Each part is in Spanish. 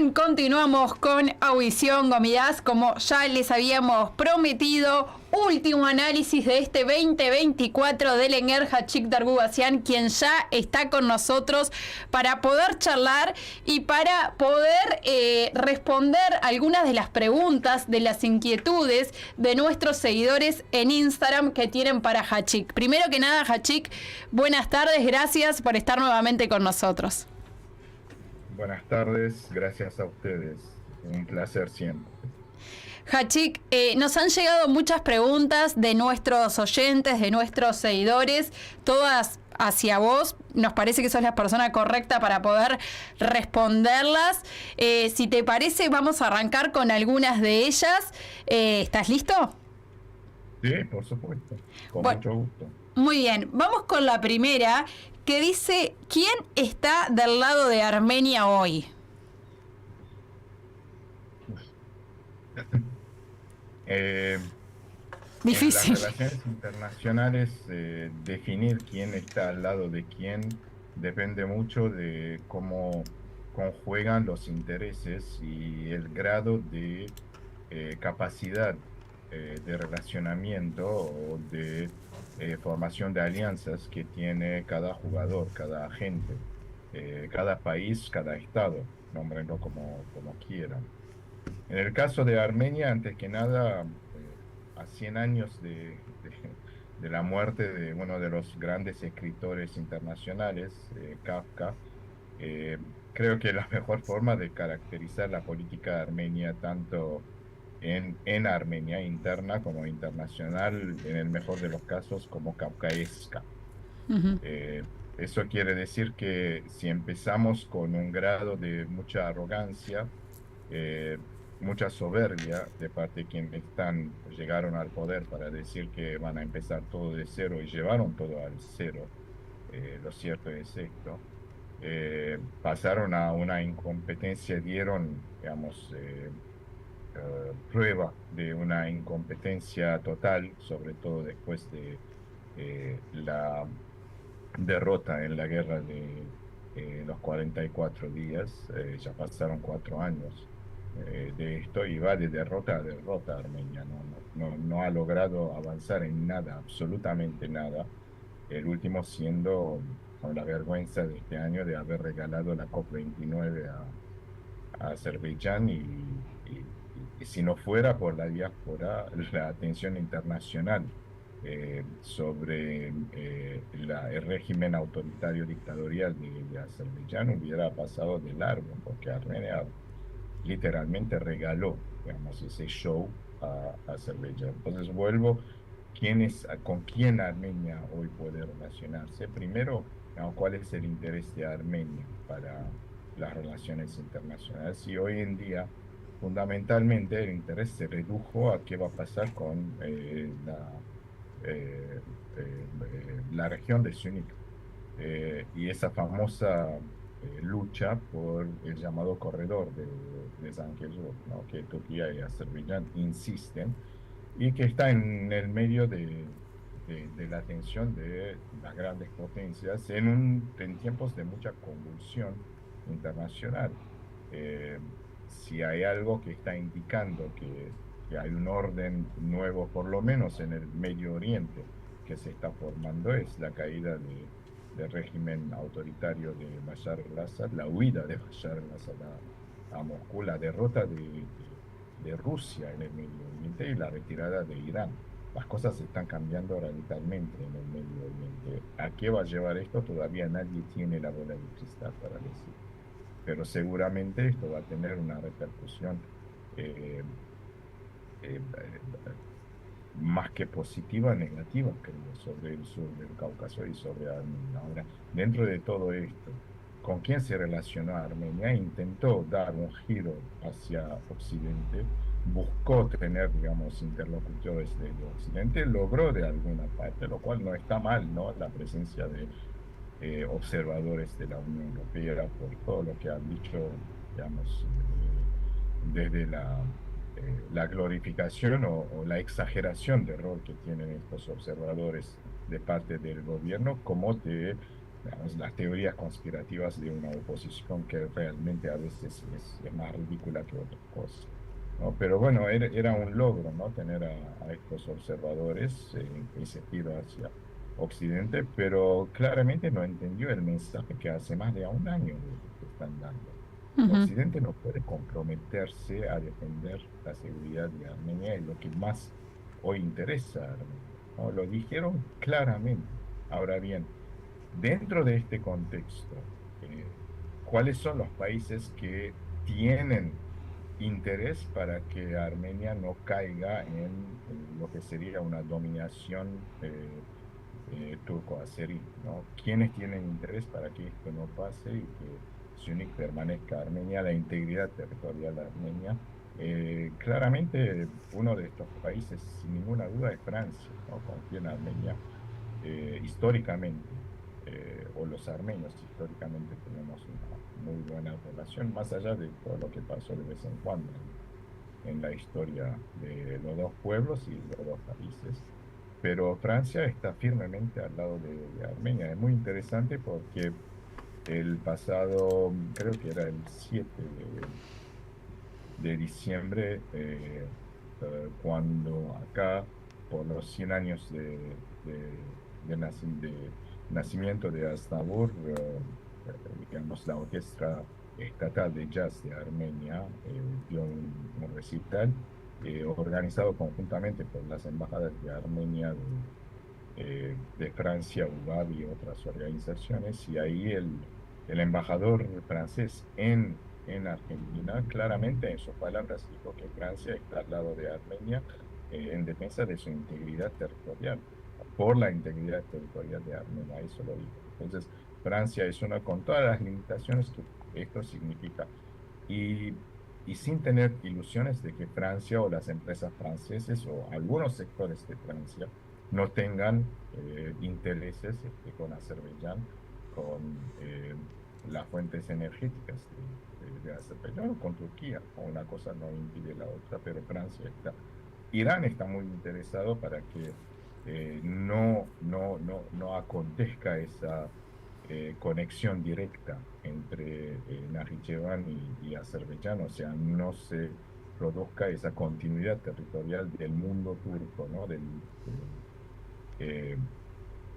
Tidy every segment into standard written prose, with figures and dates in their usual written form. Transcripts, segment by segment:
bien, continuamos con Audición Gomidás, como ya les habíamos prometido, último análisis de este 2024 del Enguer Hachik Dargugacián, quien ya está con nosotros para poder charlar y para poder responder algunas de las preguntas, de las inquietudes de nuestros seguidores en Instagram que tienen para Hachik. Primero que nada, Hachik, buenas tardes, gracias por estar nuevamente con nosotros. Buenas tardes, gracias a ustedes. Un placer siempre. Hachik, nos han llegado muchas preguntas de nuestros oyentes, de nuestros seguidores, todas hacia vos. Nos parece que sos la persona correcta para poder responderlas. Si te parece, vamos a arrancar con algunas de ellas. ¿Estás listo? Sí, por supuesto, con Bueno, mucho gusto. muy bien. Vamos con la primera, que dice, ¿quién está del lado de Armenia hoy? Eh, en las Difícil. relaciones internacionales, definir quién está al lado de quién depende mucho de cómo conjuegan los intereses y el grado de capacidad de relacionamiento o de formación de alianzas que tiene cada jugador, cada agente, cada país, cada estado, nómbrenlo como quieran. En el caso de Armenia, antes que nada, a 100 años de la muerte de uno de los grandes escritores internacionales, Kafka, eh, creo que la mejor forma de caracterizar la política armenia, tanto en Armenia interna como internacional, en el mejor de los casos, como kafkaesca. Ujú. Eso quiere decir que si empezamos con un grado de mucha arrogancia, eh, mucha soberbia de parte de quienes llegaron al poder para decir que van a empezar todo de cero y llevaron todo al cero, lo cierto es esto. Pasaron a una incompetencia, dieron, digamos, prueba de una incompetencia total, sobre todo después de la derrota en la guerra de los 44 días. Ya pasaron 4 años de esto y va de derrota a derrota Armenia. No ha logrado avanzar en nada, absolutamente nada. El último siendo con la vergüenza de este año de haber regalado la COP29 a Azerbaiyán y si no fuera por la diáspora, la atención internacional sobre el régimen autoritario dictatorial de Azerbaiyán hubiera pasado de largo, porque Armenia literalmente regaló, digamos, ese show a Azerbaiyán. Entonces vuelvo, con quién Armenia hoy puede relacionarse? Primero, digamos, ¿cuál es el interés de Armenia para las relaciones internacionales? Y hoy en día, fundamentalmente, el interés se redujo a qué va a pasar con eh, la región de Syunik y esa famosa lucha por el llamado corredor de Zangezur, ¿no? Que Turquía y Azerbaiyán insisten y que está en el medio de la tensión de las grandes potencias en tiempos de mucha convulsión internacional. Eh, si hay algo que está indicando que hay un orden nuevo, por lo menos en el Medio Oriente, que se está formando, es la caída del régimen autoritario de Bashar al-Assad, la huida de Bashar al-Assad a Moscú, la derrota de Rusia en el Medio Oriente y la retirada de Irán. Las cosas están cambiando radicalmente en el Medio Oriente. ¿A qué va a llevar esto? Todavía nadie tiene la bola de cristal para decir, pero seguramente esto va a tener una repercusión eh, eh, eh, más que positiva, negativa, creo, sobre el sur del Cáucaso y sobre Armenia. Ahora, dentro de todo esto, ¿con quién se relacionó Armenia? Intentó dar un giro hacia Occidente, buscó tener, digamos, interlocutores de Occidente, logró de alguna parte, lo cual no está mal, ¿no? La presencia de observadores de la Unión Europea por todo lo que han dicho, digamos, desde la glorificación o la exageración de rol que tienen estos observadores de parte del gobierno, como de digamos, las teorías conspirativas de una oposición que realmente a veces es más ridícula que otra cosa, ¿no? Pero bueno, era un logro, ¿no? Tener a estos observadores ese giro hacia Occidente, pero claramente no entendió el mensaje que hace más de un año que están dando. Ujú. Occidente no puede comprometerse a defender la seguridad de Armenia y lo que más hoy interesa a Armenia, ¿no? Lo dijeron claramente. Ahora bien, dentro de este contexto, ¿cuáles son los países que tienen interés para que Armenia no caiga en lo que sería una dominación turco-azerí, ¿no? ¿Quiénes tienen interés para que esto no pase y que Syunik permanezca Armenia, la integridad territorial de Armenia? Claramente uno de estos países, sin ninguna duda, es Francia, ¿no? Confía en Armenia históricamente, o los armenios históricamente tenemos una muy buena relación, más allá de todo lo que pasó de vez en cuando en la historia de los dos pueblos y los dos países. Pero Francia está firmemente al lado de Armenia. Es muy interesante porque el pasado, creo que era el 7 de diciembre, cuando acá, por los 100 años de nacimiento de Aznavour, digamos, la Orquesta Estatal de Jazz de Armenia dio un recital organizado conjuntamente por las embajadas de Armenia, de Francia, UBAB y otras organizaciones, y ahí el embajador francés en Argentina claramente en sus palabras dijo que Francia está al lado de Armenia en defensa de su integridad territorial, por la integridad territorial de Armenia, eso lo dijo. Entonces, Francia es una con todas las limitaciones que esto significa. Y, y sin tener ilusiones de que Francia o las empresas francesas o algunos sectores de Francia no tengan intereses con Azerbaiyán, con las fuentes energéticas de Azerbaiyán o con Turquía. Una cosa no impide la otra, pero Francia está. Irán está muy interesado para que no acontezca esa conexión directa entre Najicheván y Azerbaiyán, o sea, no se produzca esa continuidad territorial del mundo turco, ¿no? Eh,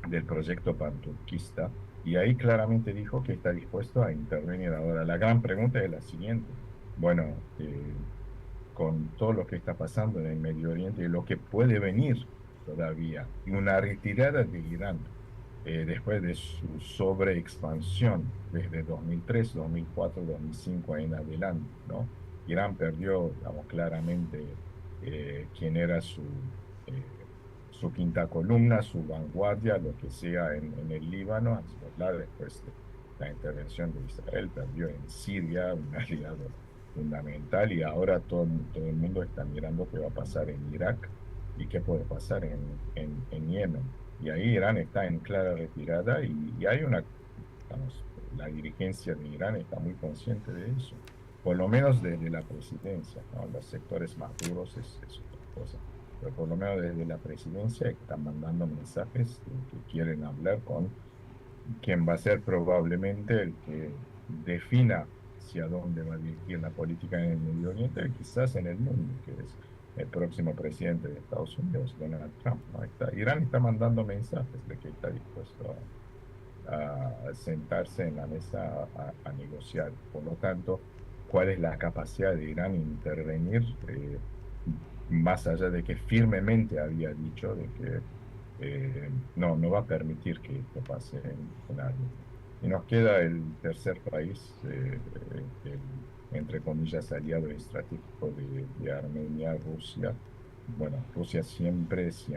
del proyecto panturquista, y ahí claramente dijo que está dispuesto a intervenir. Ahora, la gran pregunta es la siguiente. Bueno, con todo lo que está pasando en el Medio Oriente y lo que puede venir todavía, y una retirada de Irán después de su sobreexpansión desde 2003, 2004, 2005 en adelante, ¿no? Irán perdió, digamos, claramente quién era eh, su quinta columna, su vanguardia, lo que sea en el Líbano, Hezbollah, después de la intervención de Israel, perdió en Siria un aliado fundamental, y ahora todo el mundo está mirando qué va a pasar en Irak y qué puede pasar en Yemen. Y ahí Irán está en clara retirada, y hay digamos, la dirigencia de Irán está muy consciente de eso, por lo menos desde la presidencia, ¿no? Los sectores más duros es otra cosa, pero por lo menos desde la presidencia están mandando mensajes de que quieren hablar con quien va a ser probablemente el que defina hacia dónde va a dirigir la política en el Medio Oriente y quizás en el mundo, que es el próximo presidente de Estados Unidos, Donald Trump, ¿no? Irán está mandando mensajes de que está dispuesto a sentarse en la mesa a negociar. Por lo tanto, ¿cuál es la capacidad de Irán intervenir? Más allá de que firmemente había dicho de que no va a permitir que esto pase en Armenia. Y nos queda el tercer país, entre comillas, aliado estratégico de Armenia, Rusia. Bueno, Rusia siempre es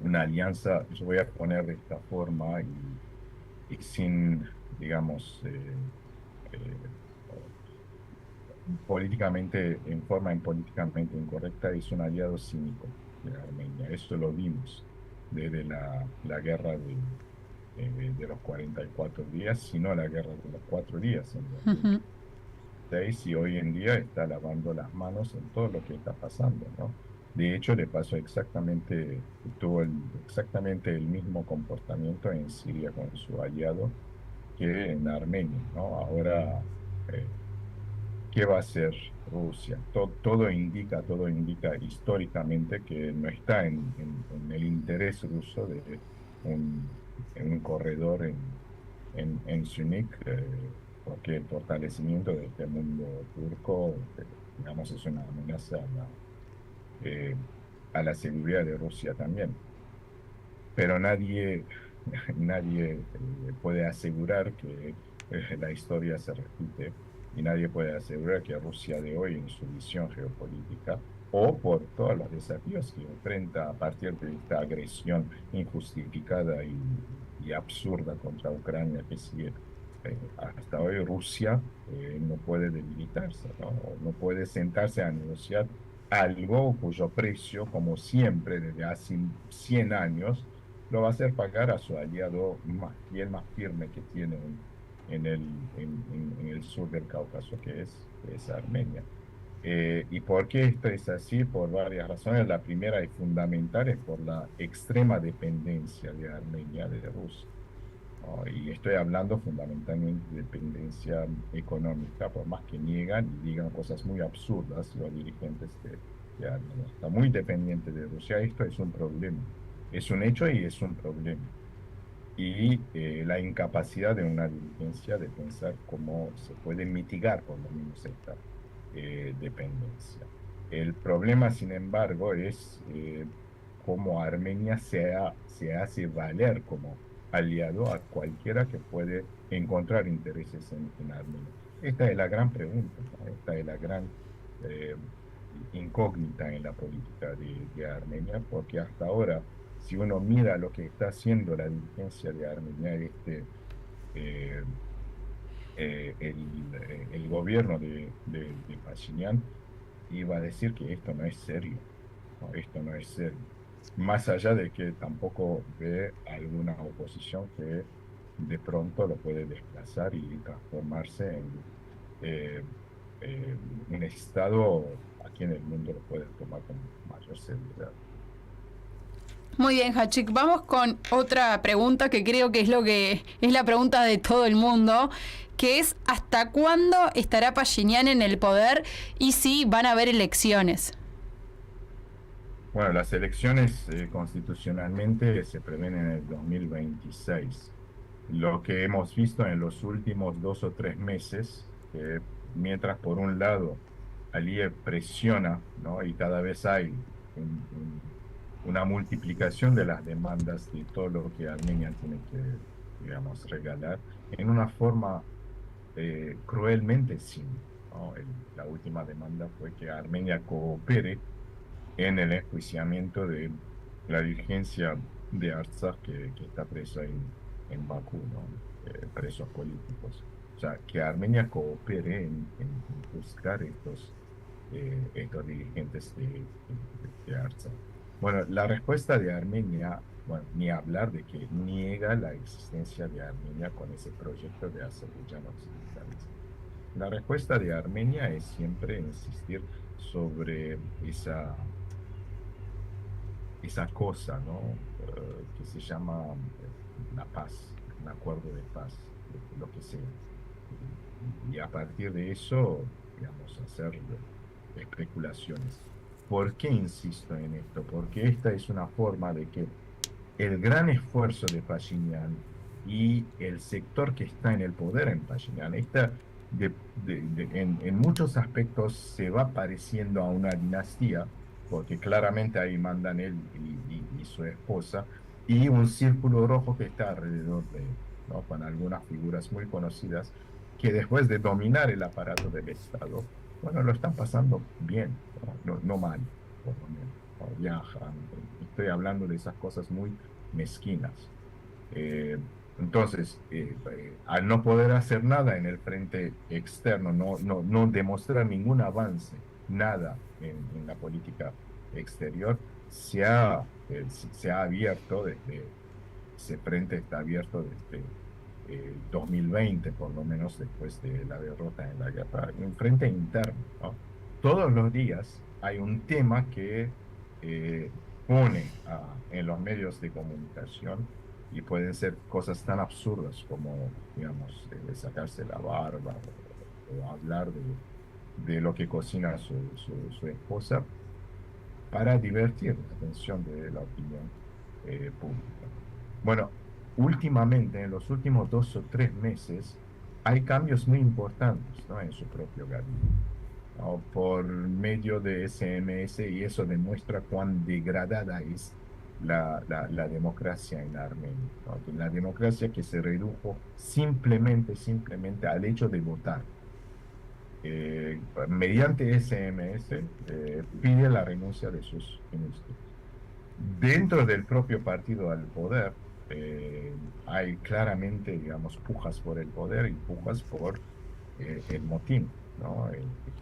una alianza, yo voy a poner de esta forma, y sin, digamos, eh, políticamente, en forma políticamente incorrecta, es un aliado cínico de Armenia. Esto lo vimos desde la guerra de los 44 días, sino la guerra de los 4 días en Ujú. 2006, y hoy en día está lavando las manos en todo lo que está pasando, ¿no? De hecho, le pasó exactamente, exactamente el mismo comportamiento en Siria con su aliado que en Armenia, ¿no? Ahora, eh, ¿qué va a hacer Rusia? Todo indica históricamente que no está en el interés ruso de un, en un corredor en Sunik, porque el fortalecimiento de este mundo turco, digamos, es una amenaza eh, a la seguridad de Rusia también. Pero nadie, nadie puede asegurar que la historia se repite y nadie puede asegurar que Rusia de hoy en su visión geopolítica o por todos los desafíos que enfrenta a partir de esta agresión injustificada y absurda contra Ucrania que sigue hasta hoy Rusia no puede debilitarse, ¿no? O no puede sentarse a negociar algo cuyo precio, como siempre desde hace 100 años, lo va a hacer pagar a su aliado más fiel, más firme que tiene en el sur del Cáucaso, que es Armenia. ¿Y por qué esto es así? Por varias razones. La primera y fundamental es por la extrema dependencia de Armenia de Rusia, ¿no? Y estoy hablando fundamentalmente de dependencia económica, por más que niegan y digan cosas muy absurdas los dirigentes de Armenia. Está muy dependiente de Rusia. Esto es un problema. Es un hecho y es un problema. Y la incapacidad de una dirigencia de pensar cómo se puede mitigar por lo menos esta dependencia. El problema, sin embargo, es cómo Armenia se hace valer como aliado a cualquiera que puede encontrar intereses en Armenia. Esta es la gran pregunta, ¿no? Esta es la gran eh, incógnita en la política de Armenia, porque hasta ahora, si uno mira lo que está haciendo la dirigencia de Armenia, eh, el gobierno de Pashinyan iba a decir que esto no es serio, ¿no? Esto no es serio. Más allá de que tampoco ve alguna oposición que de pronto lo puede desplazar y transformarse en eh, un estado aquí en el mundo lo puede tomar con mayor seguridad. Muy bien, Hachik. Vamos con otra pregunta que creo que es la pregunta de todo el mundo, que es ¿hasta cuándo estará Pashinyan en el poder y si van a haber elecciones? Bueno, las elecciones constitucionalmente se prevén en el 2026. Lo que hemos visto en los últimos 2 o 3 meses, mientras por un lado Aliyev presiona, ¿no? Y cada vez hay una multiplicación de las demandas de todo lo que Armenia tiene que, digamos, regalar, en una forma cruelmente cínica, ¿no? La última demanda fue que Armenia coopere en el enjuiciamiento de la dirigencia de Artsaj que está presa en Bakú, ¿no? Presos políticos. O sea, que Armenia coopere en buscar estos dirigentes de Artsaj. Bueno, la respuesta de Armenia, bueno, ni hablar de que niega la existencia de Armenia con ese proyecto de Azerbaiyán occidentales. La respuesta de Armenia es siempre insistir sobre esa cosa, ¿no? Que se llama la paz, un acuerdo de paz, lo que sea. Y a partir de eso, digamos, hacer especulaciones. ¿Por qué insisto en esto? Porque esta es una forma de que el gran esfuerzo de Pashinyan y el sector que está en el poder en Pashinyan, en muchos aspectos se va pareciendo a una dinastía, porque claramente ahí mandan él y su esposa, y un círculo rojo que está alrededor de él, ¿no? Con algunas figuras muy conocidas que después de dominar el aparato del Estado, bueno, lo están pasando bien, no mal, por lo menos, ¿no? Viajan, estoy hablando de esas cosas muy mezquinas. Eh, entonces, al no poder hacer nada en el frente externo, no demostrar ningún avance, nada en la política exterior, se ha abierto ese frente está abierto desde 2020, por lo menos después de la derrota en la guerra, un frente interno, ¿no? Todos los días hay un tema que eh, pone en los medios de comunicación y pueden ser cosas tan absurdas como, digamos, sacarse la barba o hablar de lo que cocina su esposa para divertir la atención de la opinión pública. Bueno, últimamente, en los últimos 2 o 3 meses, hay cambios muy importantes, ¿no? En su propio gabinete, ¿no? Por medio de SMS, y eso demuestra cuán degradada es la democracia en Armenia, ¿no? La democracia que se redujo simplemente al hecho de votar. Mediante SMS, pide la renuncia de sus ministros. Dentro del propio partido al poder, hay claramente, digamos, pujas por el poder y pujas por el motín, ¿no?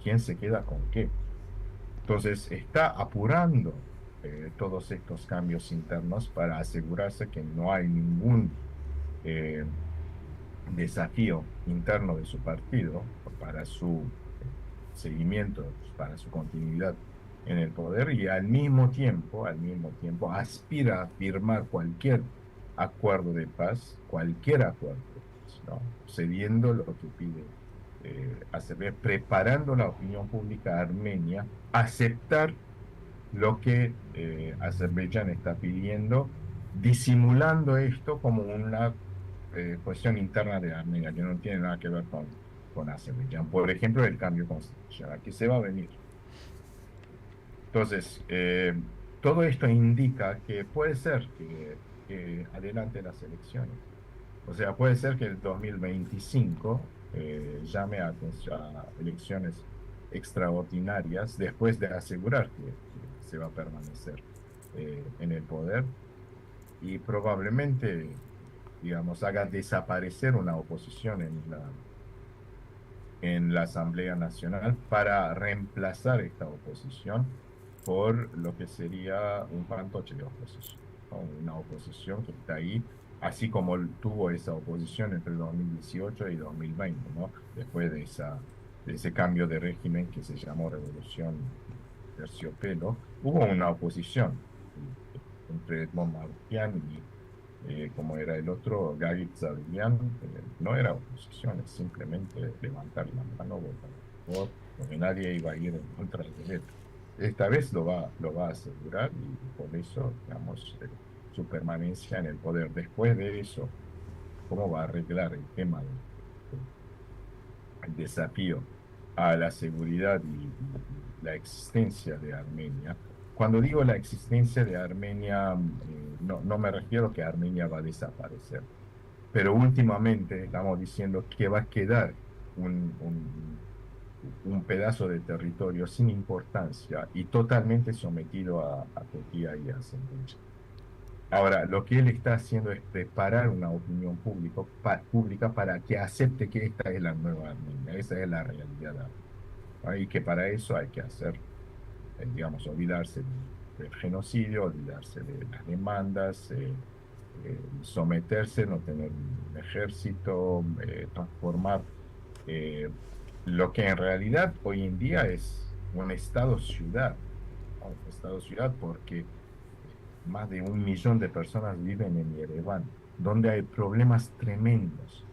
¿Quién se queda con qué? Entonces, está apurando todos estos cambios internos para asegurarse que no hay ningún eh, desafío interno de su partido para su seguimiento, para su continuidad en el poder y al mismo tiempo aspira a firmar cualquier acuerdo de paz, cualquier acuerdo de paz, ¿no? Cediendo lo que pide ACP, preparando la opinión pública armenia, aceptar lo que Azerbaiyán está pidiendo, disimulando esto como una cuestión interna de Armenia, que no tiene nada que ver con Azerbaiyán. Por ejemplo, el cambio constitucional, que se va a venir. Entonces, todo esto indica que puede ser que adelante las elecciones. O sea, puede ser que el 2025 llame a elecciones extraordinarias después de asegurar que se va a permanecer en el poder y probablemente, digamos, haga desaparecer una oposición en la Asamblea Nacional para reemplazar esta oposición por lo que sería un fantoche de oposición, ¿no? Una oposición que está ahí, así como tuvo esa oposición entre 2018 y 2020, ¿no? Después de ese cambio de régimen que se llamó Revolución Terciopelo, hubo una oposición entre Edmond Marquian y como era el otro, Gagik Zarilian. No era oposición, es simplemente levantar la mano, votar a favor, porque nadie iba a ir en contra de él. Esta vez lo va a asegurar y por eso, digamos, su permanencia en el poder. Después de eso, ¿cómo va a arreglar el tema del desafío a la seguridad y la existencia de Armenia? Cuando digo la existencia de Armenia, no me refiero que Armenia va a desaparecer, pero últimamente estamos diciendo que va a quedar un, un, un pedazo de territorio sin importancia y totalmente sometido a Turquía y a Azerbaiyán. Ahora, lo que él está haciendo es preparar una opinión pública para que acepte que esta es la nueva Armenia, esa es la realidad, ¿no? Y que para eso hay que hacer, digamos, olvidarse del genocidio, olvidarse de las demandas, someterse, no tener un ejército, transformar eh, lo que en realidad hoy en día es un estado-ciudad, ¿no? Un estado-ciudad porque más de 1 millón de personas viven en Yerevan, donde hay problemas tremendos,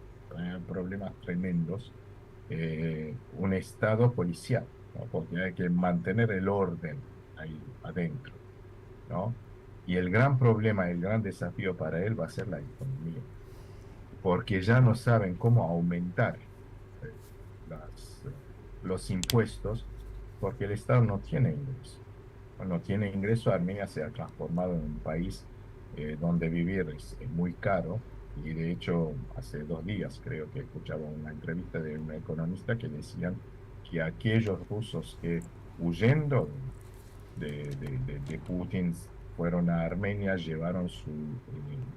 un estado policial, ¿no? Porque hay que mantener el orden ahí adentro, ¿no? Y el gran problema, el gran desafío para él va a ser la economía, porque ya no saben cómo aumentar eh, las, eh, los impuestos, porque el Estado no tiene ingreso. No tiene ingreso, Armenia se ha transformado en un país donde vivir es muy caro. Y de hecho, hace 2 días creo que escuchaba una entrevista de un economista que decían que aquellos rusos que huyendo de Putin fueron a Armenia, llevaron su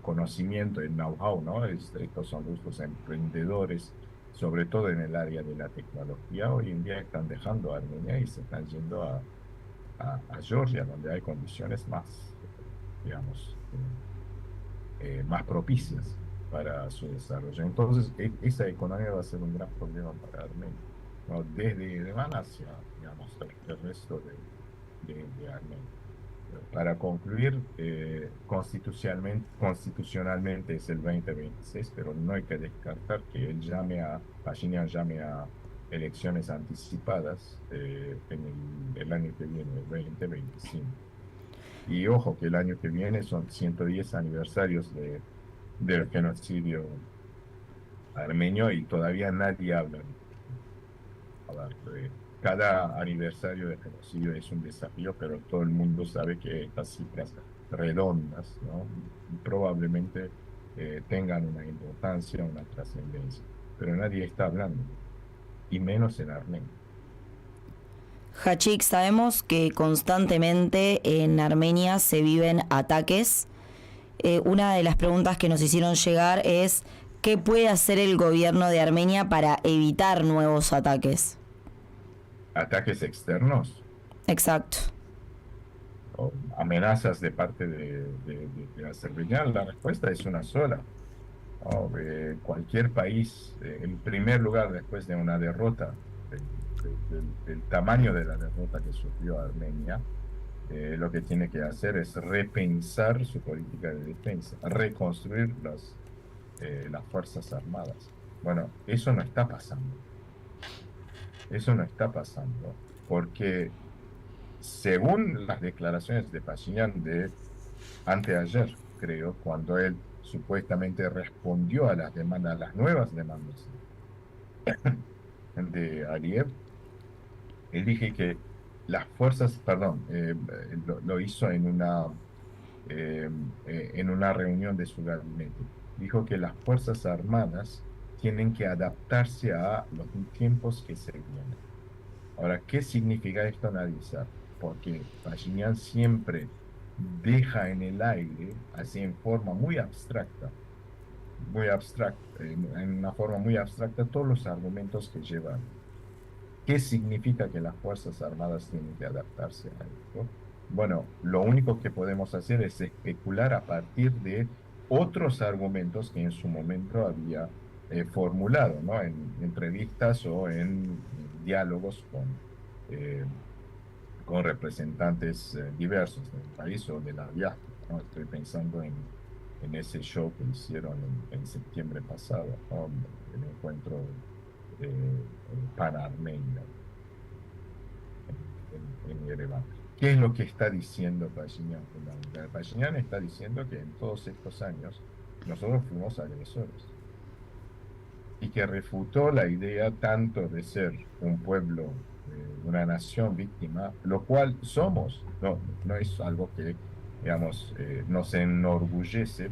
conocimiento, el know-how, ¿no? Estos son rusos emprendedores, sobre todo en el área de la tecnología. Hoy en día están dejando Armenia y se están yendo a Georgia, donde hay condiciones más, digamos, más propicias para su desarrollo. Entonces, esa economía va a ser un gran problema para Armenia, ¿no? Desde Yerevan hacia, digamos, el resto de Armenia. Para concluir, constitucionalmente es el 2026, pero no hay que descartar que Pashinyan llame a elecciones anticipadas en el año que viene, el 2025. Y ojo que el año que viene son 110 aniversarios del genocidio armenio y todavía nadie habla. A ver, cada aniversario de genocidio es un desafío, pero todo el mundo sabe que estas cifras redondas, ¿no? Probablemente tengan una importancia, una trascendencia, pero nadie está hablando, y menos en Armenia. Hachik, sabemos que constantemente en Armenia se viven ataques. Una de las preguntas que nos hicieron llegar es ¿qué puede hacer el gobierno de Armenia para evitar nuevos ataques? Ataques externos Exacto. o amenazas de parte de Azerbaiyán, la respuesta es una sola. ¿No? Cualquier país, en primer lugar, después de una derrota, del tamaño de la derrota que sufrió Armenia, lo que tiene que hacer es repensar su política de defensa, reconstruir las Fuerzas Armadas. Bueno, eso no está pasando. Eso no está pasando, porque según las declaraciones de Pashinyan de anteayer, creo, cuando él supuestamente respondió a las demandas, a las nuevas demandas de Aliyev, él dije que las fuerzas, perdón, lo hizo en una reunión de su gabinete. Dijo que las Fuerzas Armadas tienen que adaptarse a los tiempos que se vienen. Ahora, ¿qué significa esto? Nadie sabe, porque Pashinyan siempre deja en el aire, así en forma muy abstracta, en una forma muy abstracta, todos los argumentos que llevan. ¿Qué significa que las Fuerzas Armadas tienen que adaptarse a esto? Bueno, lo único que podemos hacer es especular a partir de otros argumentos que en su momento había formulado, ¿no? En entrevistas o en diálogos eh, con representantes diversos del país o de la diáspora, ¿no? Estoy pensando en ese show que hicieron en septiembre pasado, ¿no? El encuentro panarmenio en Yerevan. ¿Qué es lo que está diciendo Pashinyan? Pashinyan está diciendo que en todos estos años nosotros fuimos agresores y que refutó la idea tanto de ser un pueblo, una nación víctima, lo cual somos, no es algo que, digamos, nos enorgullece,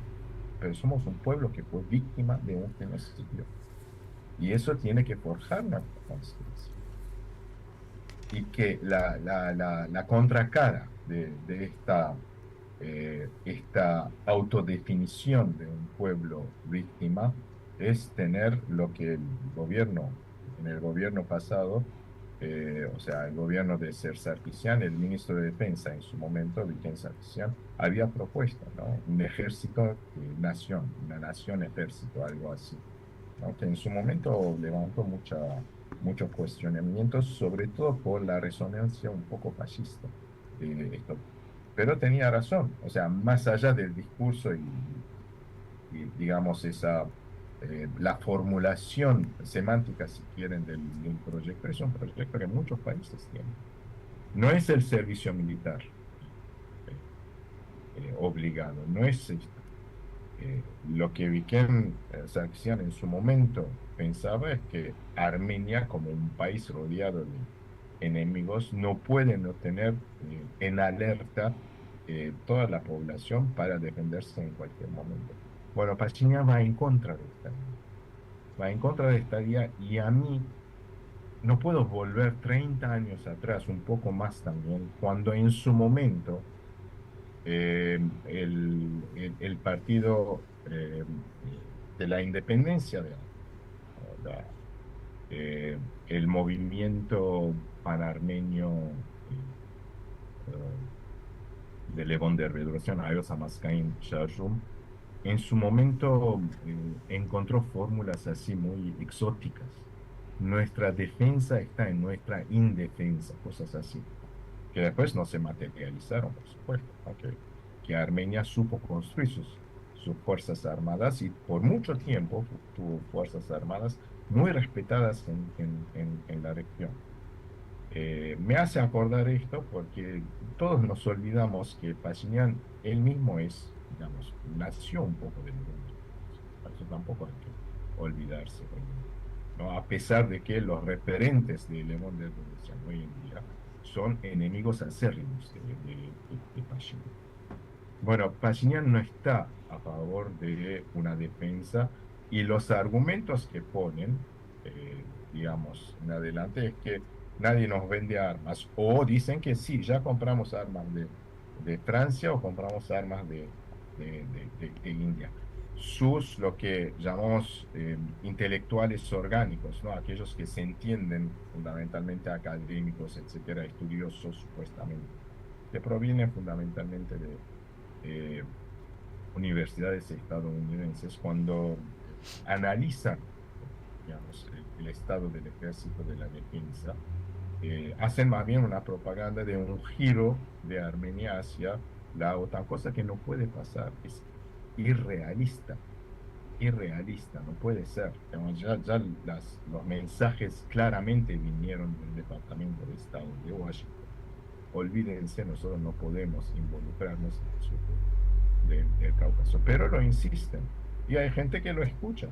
pero somos un pueblo que fue víctima de un genocidio. Y eso tiene que forjar nuestra conciencia. Y que la contracara de esta autodefinición de un pueblo víctima es tener lo que en el gobierno pasado, o sea, el gobierno de Ser Sarkisian, el ministro de Defensa en su momento, Viken Sarkisian, había propuesto, ¿no? Un ejército nación, una nación ejército, algo así, ¿no? Que en su momento levantó muchos cuestionamientos, sobre todo por la resonancia un poco fascista de esto. Pero tenía razón, o sea, más allá del discurso y digamos, la formulación semántica, si quieren, del proyecto, es un proyecto que muchos países tienen. No es el servicio militar obligado, no es esto. Lo que Viken Sarkisian en su momento pensaba es que Armenia, como un país rodeado de enemigos, no puede no tener en alerta toda la población para defenderse en cualquier momento. Bueno, Pashinyan va en contra de esta idea. Va en contra de esta idea y a mí no puedo volver 30 años atrás, un poco más también, cuando en su momento el partido de la independencia la, el movimiento panarmenio de Levón de Revolución, Ayos Amaskain Sharjum, en su momento encontró fórmulas así muy exóticas. Nuestra defensa está en nuestra indefensa, cosas así. que después no se materializaron, por supuesto, ¿no? Que Armenia supo construir sus fuerzas armadas y por mucho tiempo tuvo fuerzas armadas muy respetadas en la región. Me hace acordar esto porque todos nos olvidamos que Pashinyan, él mismo digamos, nació un poco del mundo. Eso tampoco hay que olvidarse, ¿no? A pesar de que los referentes de Lemón de Revolución hoy en día son enemigos acérrimos de Pashinyan. Bueno, Pashinyan no está a favor de una defensa y los argumentos que ponen, digamos, en adelante es que nadie nos vende armas o dicen que sí, ya compramos armas de Francia o compramos armas de India. Lo que llamamos intelectuales orgánicos, ¿no? Aquellos que se entienden fundamentalmente académicos, etcétera, estudiosos supuestamente, que provienen fundamentalmente de universidades estadounidenses, cuando analizan, digamos, el estado del ejército de la defensa, hacen más bien una propaganda de un giro de Armenia hacia la OTAN, cosa que no puede pasar, es irrealista, irrealista, no puede ser. Digamos, ya los mensajes claramente vinieron del Departamento de Estado de Washington. Olvídense, nosotros no podemos involucrarnos en el sur del Cáucaso, pero lo insisten, y hay gente que lo escucha,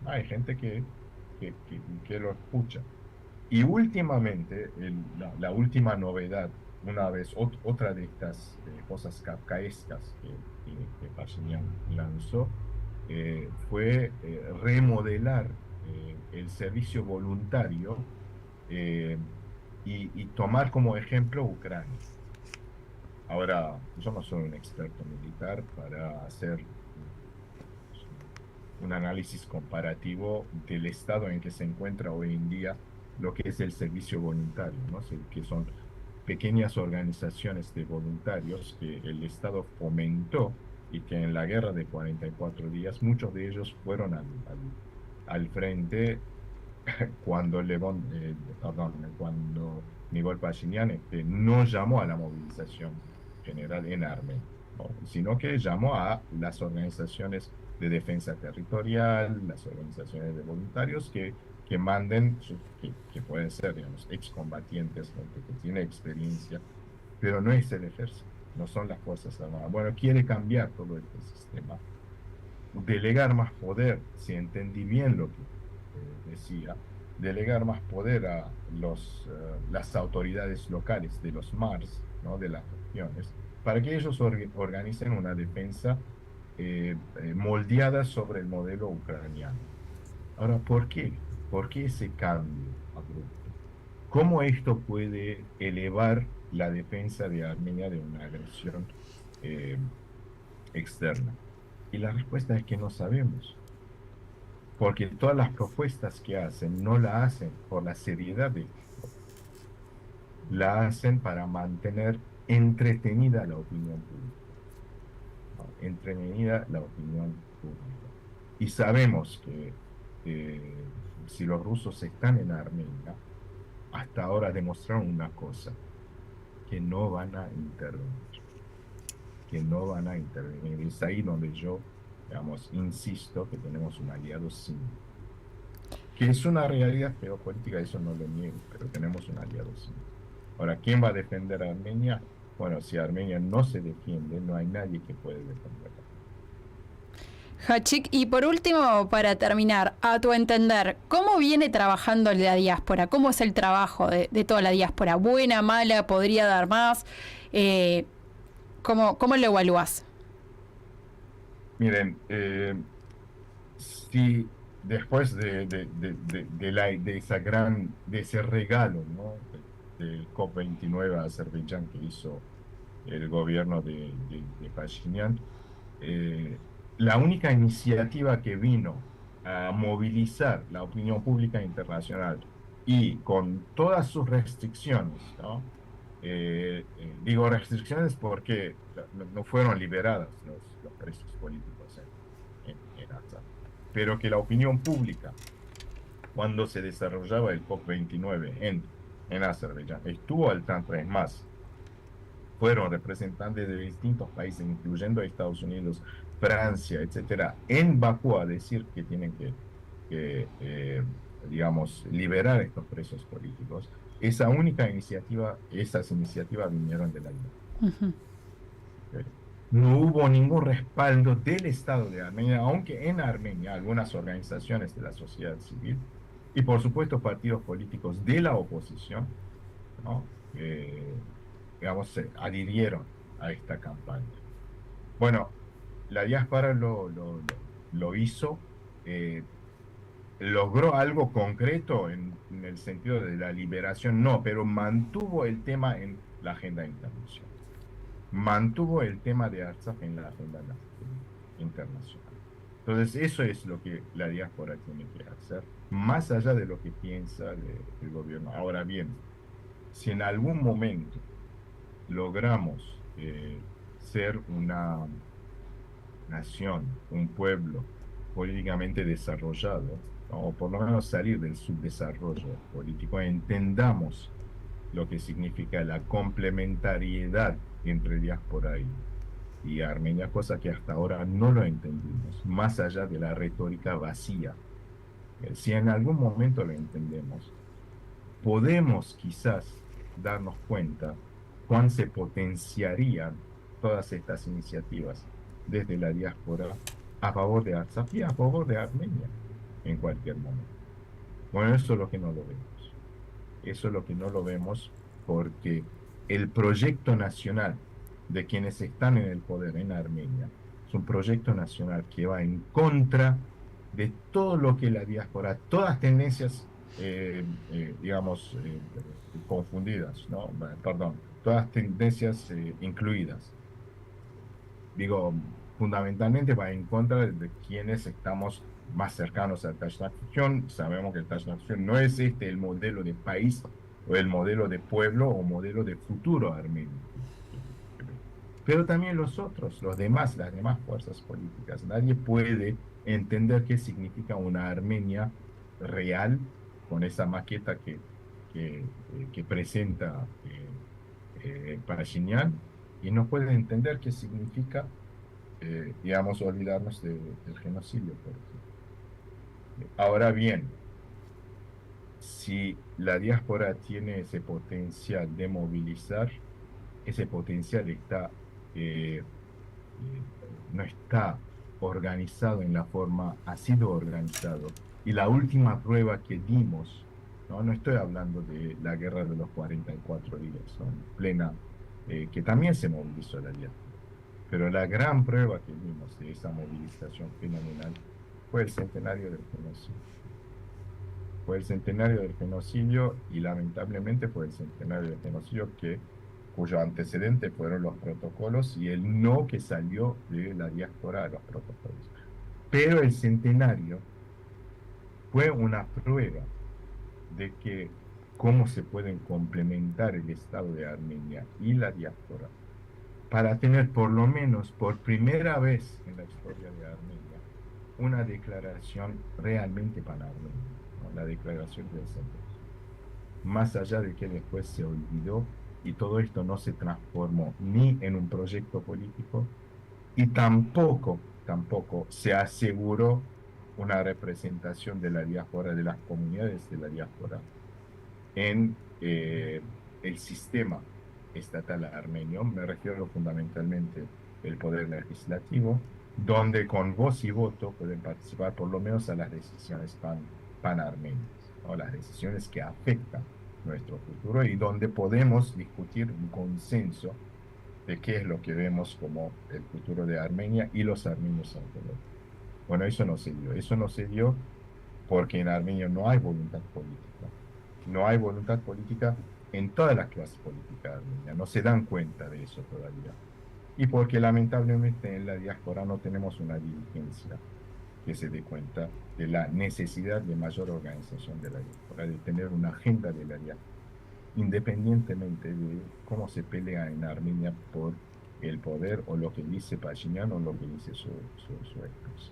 hay gente que lo escucha. Y últimamente, la última novedad, otra de estas cosas kafkaescas que Pashinyan lanzó, fue remodelar el servicio voluntario y tomar como ejemplo Ucrania. Ahora, yo no soy un experto militar para hacer un análisis comparativo del estado en que se encuentra hoy en día lo que es el servicio voluntario, ¿no? Que son pequeñas organizaciones de voluntarios que el Estado fomentó y que en la guerra de 44 días muchos de ellos fueron al frente cuando cuando Nikol Pashinyan no llamó a la movilización general en Armenia, ¿no? Sino que llamó a las organizaciones de defensa territorial, las organizaciones de voluntarios que manden, que pueden ser, digamos, excombatientes, gente que tiene experiencia, pero no es el ejército, no son las Fuerzas Armadas. Bueno, quiere cambiar todo este sistema, delegar más poder, si entendí bien lo que decía, delegar más poder a las autoridades locales de los MARS, ¿no? De las regiones, para que ellos organicen una defensa moldeada sobre el modelo ucraniano. Ahora, ¿por qué? ¿Por qué ese cambio abrupto? ¿Cómo esto puede elevar la defensa de Armenia de una agresión externa? Y la respuesta es que no sabemos. Porque todas las propuestas que hacen no la hacen por la seriedad de esto. La hacen para mantener entretenida la opinión pública. ¿No? Entretenida la opinión pública. Y sabemos que si los rusos están en Armenia, hasta ahora demostraron una cosa, que no van a intervenir. Que no van a intervenir. Es ahí donde yo, digamos, insisto que tenemos un aliado cínico. Que es una realidad geopolítica, eso no lo niego, pero tenemos un aliado cínico. Ahora, ¿quién va a defender a Armenia? Bueno, si Armenia no se defiende, no hay nadie que pueda defenderla. Hachik, y por último, para terminar, a tu entender, ¿cómo viene trabajando la diáspora? ¿Cómo es el trabajo de toda la diáspora? ¿Buena, mala? ¿Podría dar más? ¿Cómo lo evalúas? Miren, si después de ese regalo, ¿no? Del COP29 a Azerbaiyán que hizo el gobierno de Pashinyan, la única iniciativa que vino a movilizar la opinión pública internacional y con todas sus restricciones, ¿no? Digo restricciones porque no fueron liberadas los presos políticos en Azad, pero que la opinión pública, cuando se desarrollaba el COP29 en Azerbaiyán, estuvo al tanto. Es más, fueron representantes de distintos países, incluyendo Estados Unidos, Francia, etcétera, en Bakú a decir que tienen que digamos, liberar estos presos políticos. Esa única iniciativa, esas iniciativas vinieron de la INA. No hubo ningún respaldo del Estado de Armenia, aunque en Armenia algunas organizaciones de la sociedad civil y por supuesto partidos políticos de la oposición, ¿no? Digamos, se adhirieron a esta campaña. Bueno, la diáspora lo hizo, eh, logró algo concreto en el sentido de la liberación, no, pero mantuvo el tema en la agenda internacional. Mantuvo el tema de Artsakh en la agenda internacional. Entonces, eso es lo que la diáspora tiene que hacer, más allá de lo que piensa el gobierno. Ahora bien, si en algún momento logramos ser una nación, un pueblo políticamente desarrollado, ¿no? O por lo menos salir del subdesarrollo político, entendamos lo que significa la complementariedad entre diáspora y Armenia, cosa que hasta ahora no lo entendimos, más allá de la retórica vacía. Si en algún momento lo entendemos, podemos quizás darnos cuenta cuán se potenciarían todas estas iniciativas desde la diáspora a favor de Artsakh y a favor de Armenia en cualquier momento. Bueno, eso es lo que no lo vemos. Eso es lo que no lo vemos porque el proyecto nacional de quienes están en el poder en Armenia es un proyecto nacional que va en contra de todo lo que la diáspora, todas tendencias, digamos, confundidas, ¿no? Perdón, todas tendencias incluidas. Digo, fundamentalmente va en contra de quienes estamos más cercanos al Tajikistán. Sabemos que el Tajikistán no es el modelo de país o el modelo de pueblo o modelo de futuro armenio. Pero también los otros, los demás, las demás fuerzas políticas. Nadie puede entender qué significa una Armenia real con esa maqueta que presenta Pashinyan y no puede entender qué significa, digamos, olvidarnos del genocidio, por ejemplo. Ahora bien, si la diáspora tiene ese potencial de movilizar, ese potencial eh, eh, no está organizado en la forma, ha sido organizado. Y la última prueba que dimos, no estoy hablando de la guerra de los 44 días, ¿no? En plena, que también se movilizó la diáspora. Pero la gran prueba que dimos de esa movilización fenomenal fue el centenario del genocidio. Fue el centenario del genocidio y lamentablemente fue el centenario del genocidio cuyo antecedente fueron los protocolos y el no que salió de la diáspora a los protocolos. Pero el centenario fue una prueba de que cómo se pueden complementar el Estado de Armenia y la diáspora para tener por lo menos por primera vez en la historia de Armenia una declaración realmente panarmenia, ¿no? La declaración de Sendai. Más allá de que después se olvidó y todo esto no se transformó ni en un proyecto político y tampoco se aseguró una representación de la diáspora, de las comunidades de la diáspora en el sistema estatal armenio. Me refiero fundamentalmente al poder legislativo, donde con voz y voto pueden participar por lo menos a las decisiones panarmenias, ¿no? Las decisiones que afectan nuestro futuro y donde podemos discutir un consenso de qué es lo que vemos como el futuro de Armenia y los armenios alrededor. Bueno, eso no se dio porque en Armenia no hay voluntad política. No hay voluntad política en todas las clases políticas armenias. No se dan cuenta de eso todavía. Y porque lamentablemente en la diáspora no tenemos una dirigencia que se dé cuenta de la necesidad de mayor organización de la diáspora, de tener una agenda de la diáspora, independientemente de cómo se pelea en Armenia por el poder o lo que dice Pashinyan o lo que dice su esposa.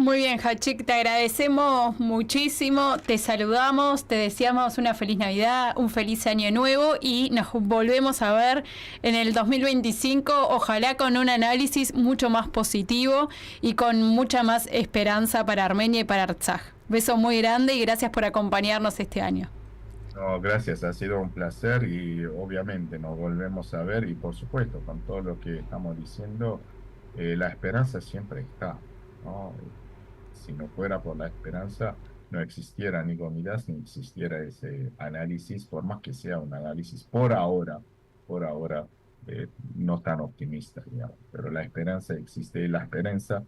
Muy bien, Hachik, te agradecemos muchísimo, te saludamos, te deseamos una feliz Navidad, un feliz año nuevo y nos volvemos a ver en el 2025, ojalá con un análisis mucho más positivo y con mucha más esperanza para Armenia y para Artsaj. Beso muy grande y gracias por acompañarnos este año. No, gracias, ha sido un placer y obviamente nos volvemos a ver y por supuesto con todo lo que estamos diciendo, la esperanza siempre está, ¿no? Si no fuera por la esperanza, no existiera ni Midas ni existiera ese análisis, por más que sea un análisis por ahora no tan optimista, digamos, pero la esperanza existe y la esperanza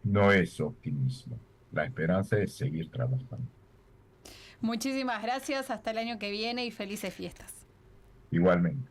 no es optimismo, la esperanza es seguir trabajando. Muchísimas gracias, hasta el año que viene y felices fiestas. Igualmente.